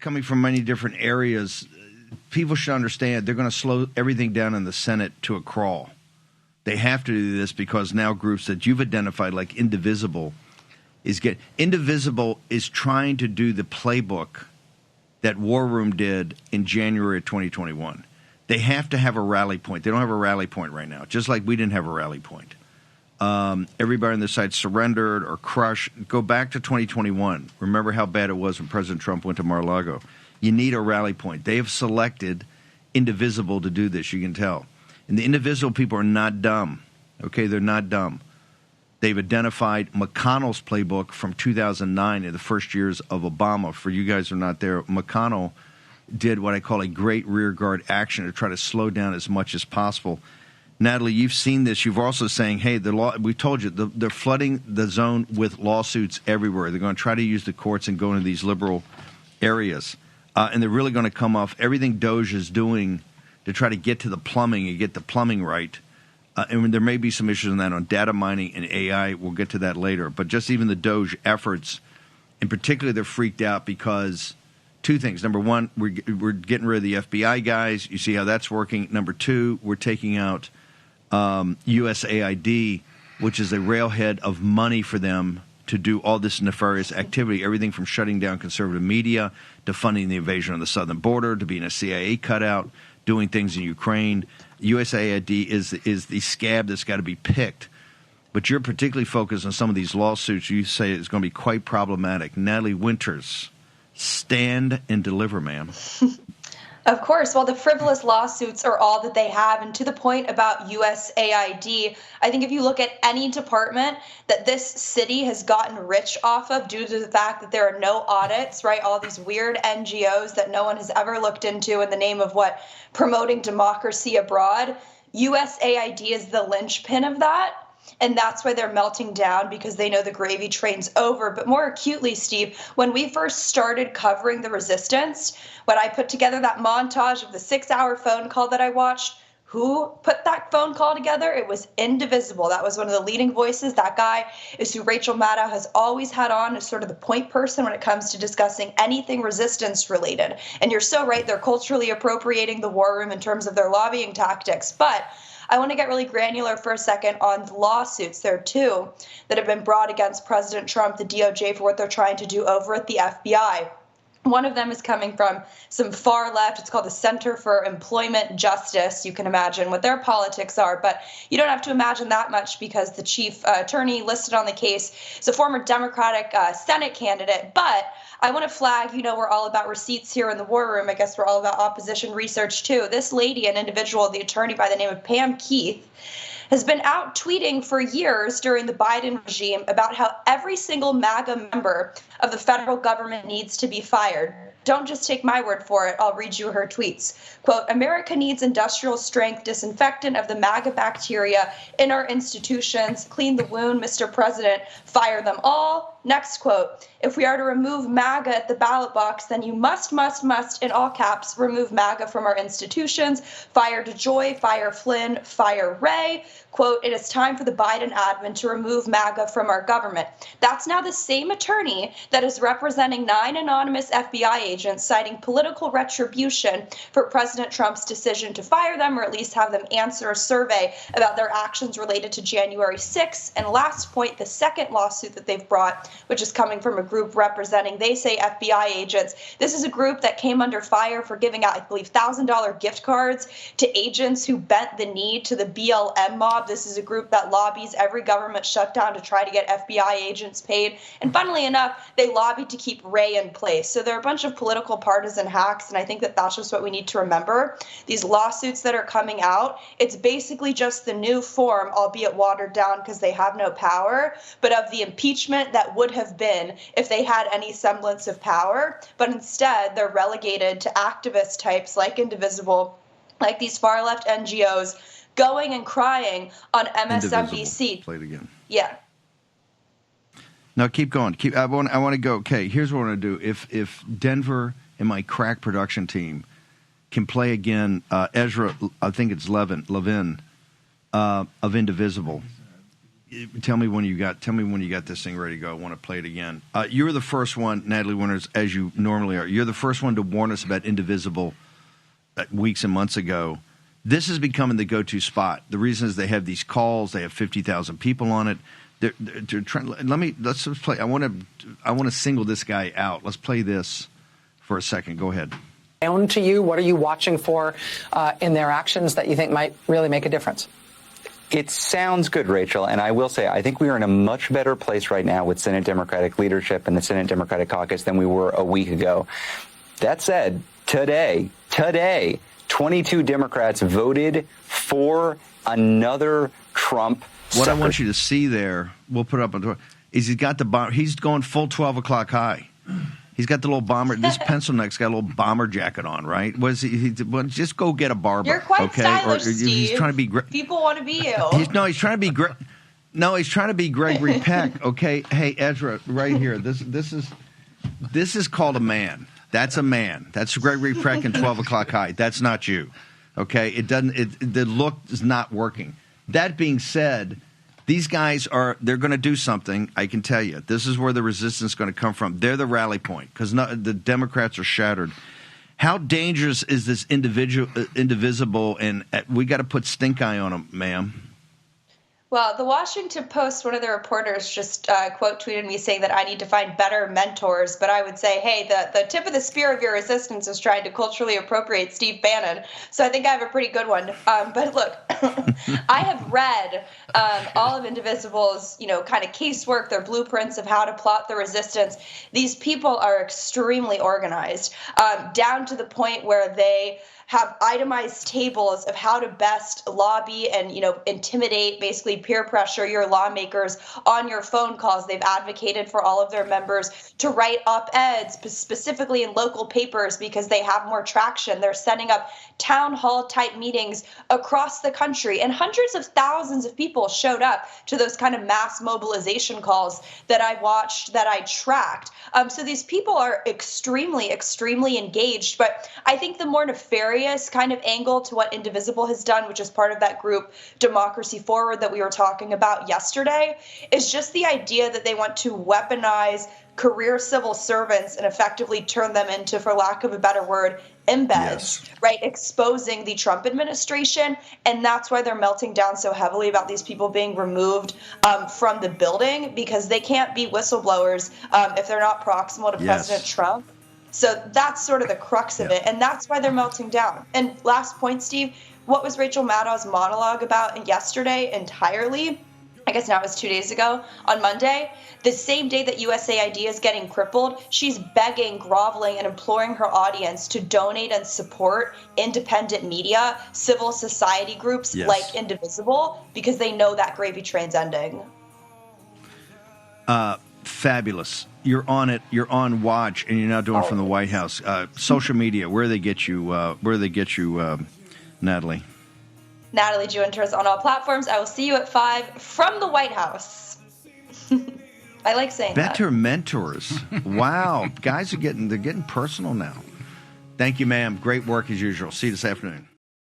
coming from many different areas. People should understand they're going to slow everything down in the Senate to a crawl. They have to do this because now groups that you've identified, like Indivisible, Indivisible is trying to do the playbook that War Room did in January of 2021. They have to have a rally point. They don't have a rally point right now, just like we didn't have a rally point. Everybody on the side surrendered or crushed. Go back to 2021. Remember how bad it was when President Trump went to Mar-a-Lago. You need a rally point. They have selected Indivisible to do this, you can tell. And the Indivisible people are not dumb. Okay, they're not dumb. They've identified McConnell's playbook from 2009 in the first years of Obama. For you guys who are not there, McConnell did what I call a great rearguard action to try to slow down as much as possible. Natalie, you've seen this. You've also saying, hey, the law. We told you they're flooding the zone with lawsuits everywhere. They're going to try to use the courts and go into these liberal areas, and they're really going to come off everything Doge is doing to try to get to the plumbing and get the plumbing right. And there may be some issues on that on data mining and AI. We'll get to that later. But just even the Doge efforts, in particular, they're freaked out because two things. Number one, we're getting rid of the FBI guys. You see how that's working. Number two, we're taking out USAID, which is a railhead of money for them to do all this nefarious activity, everything from shutting down conservative media to funding the invasion on the southern border to being a CIA cutout, doing things in Ukraine. USAID is the scab that's got to be picked. But you're particularly focused on some of these lawsuits you say is going to be quite problematic. Natalie Winters, stand and deliver, ma'am. Of course. Well, the frivolous lawsuits are all that they have. And to the point about USAID, I think if you look at any department that this city has gotten rich off of due to the fact that there are no audits, right? All these weird NGOs that no one has ever looked into in the name of what? Promoting democracy abroad. USAID is the linchpin of that. And that's why they're melting down, because they know the gravy train's over. But more acutely, Steve, when we first started covering the resistance, when I put together that montage of the 6-hour phone call that I watched, who put that phone call together? It was Indivisible. That was one of the leading voices. That guy is who Rachel Maddow has always had on as sort of the point person when it comes to discussing anything resistance related. And you're so right, they're culturally appropriating the war room in terms of their lobbying tactics. But I want to get really granular for a second on the lawsuits. There are two that have been brought against President Trump, the DOJ, for what they're trying to do over at the FBI. One of them is coming from some far left. It's called the Center for Employment Justice. You can imagine what their politics are, but you don't have to imagine that much because the chief attorney listed on the case is a former Democratic Senate candidate. But I want to flag, we're all about receipts here in the war room. I guess we're all about opposition research too. This lady, an individual, the attorney by the name of Pam Keith, has been out tweeting for years during the Biden regime about how every single MAGA member of the federal government needs to be fired. Don't just take my word for it. I'll read you her tweets. Quote, America needs industrial strength disinfectant of the MAGA bacteria in our institutions. Clean the wound, Mr. President. Fire them all. Next quote, if we are to remove MAGA at the ballot box, then you must, in all caps, remove MAGA from our institutions. Fire DeJoy, fire Flynn, fire Wray. Quote, it is time for the Biden admin to remove MAGA from our government. That's now the same attorney that is representing 9 anonymous FBI agents citing political retribution for President Trump's decision to fire them, or at least have them answer a survey about their actions related to January 6th. And last point, the second lawsuit that they've brought, which is coming from a group representing, they say, FBI agents. This is a group that came under fire for giving out, I believe, $1,000 gift cards to agents who bent the knee to the BLM mob. This is a group that lobbies every government shutdown to try to get FBI agents paid. And funnily enough, they lobbied to keep Wray in place. So they're a bunch of political partisan hacks, and I think that that's just what we need to remember. These lawsuits that are coming out, it's basically just the new form, albeit watered down because they have no power, but of the impeachment that would have been if they had any semblance of power. But instead, they're relegated to activist types like Indivisible, like these far left NGOs, going and crying on MSNBC. Play it again. Yeah. No, keep going. I want to go. Okay, here's what I want to do. If Denver and my crack production team can play again, Ezra, I think it's Levin of Indivisible. Tell me when you got this thing ready to go. I want to play it again. You were the first one, Natalie Winters, as you normally are. You're the first one to warn us about Indivisible weeks and months ago. This is becoming the go-to spot. The reason is they have these calls. They have 50,000 people on it. They're trying. Let's just play. I want to single this guy out. Let's play this for a second. Go ahead. To you, what are you watching for in their actions that you think might really make a difference? It sounds good, Rachel, and I will say I think we are in a much better place right now with Senate Democratic leadership and the Senate Democratic caucus than we were a week ago. That said, today, 22 Democrats voted for another Trump. What I want you to see there, we'll put it up on the is he's got the bomber. He's going full 12 o'clock high. He's got the little bomber. This pencil neck's got a little bomber jacket on, right? Well, just go get a barber. You're quite okay? stylish, Steve. He's trying to be great. People want to be you. He's trying to be great. No, he's trying to be Gregory Peck. Okay, hey Ezra, right here. This is called a man. That's a man. That's Gregory Peck in 12 o'clock high. That's not you. Okay, it doesn't. The look is not working. That being said, these guys they're going to do something, I can tell you. This is where the resistance is going to come from. They're the rally point because the Democrats are shattered. How dangerous is this indivisible? And we got to put stink eye on them, ma'am. Well, the Washington Post, one of the reporters just quote tweeted me saying that I need to find better mentors. But I would say, hey, the tip of the spear of your resistance is trying to culturally appropriate Steve Bannon. So I think I have a pretty good one. But look, I have read all of Indivisible's, kind of casework, their blueprints of how to plot the resistance. These people are extremely organized, down to the point where they have itemized tables of how to best lobby and, intimidate, basically peer pressure your lawmakers on your phone calls. They've advocated for all of their members to write op-eds, specifically in local papers, because they have more traction. They're setting up town hall type meetings across the country, and hundreds of thousands of people showed up to those kind of mass mobilization calls that I watched, that I tracked. So these people are extremely, extremely engaged. But I think the more nefarious kind of angle to what Indivisible has done, which is part of that group Democracy Forward that we were talking about yesterday, is just the idea that they want to weaponize career civil servants and effectively turn them into, for lack of a better word, embeds, yes. Right? Exposing the Trump administration. And that's why they're melting down so heavily about these people being removed from the building, because they can't be whistleblowers if they're not proximal to President Trump. So that's sort of the crux of it, and that's why they're melting down. And last point, Steve, what was Rachel Maddow's monologue about yesterday entirely? I guess now it was 2 days ago, on Monday. The same day that USAID is getting crippled, she's begging, groveling, and imploring her audience to donate and support independent media, civil society groups like Indivisible, because they know that gravy train's ending. Fabulous. You're on it. You're on watch, and you're now doing from the White House. Social media. Where do they get you? Natalie? Natalie Winters on all platforms. I will see you at 5 from the White House. I like saying that. Better mentors. Wow, guys they're getting personal now. Thank you, ma'am. Great work as usual. See you this afternoon.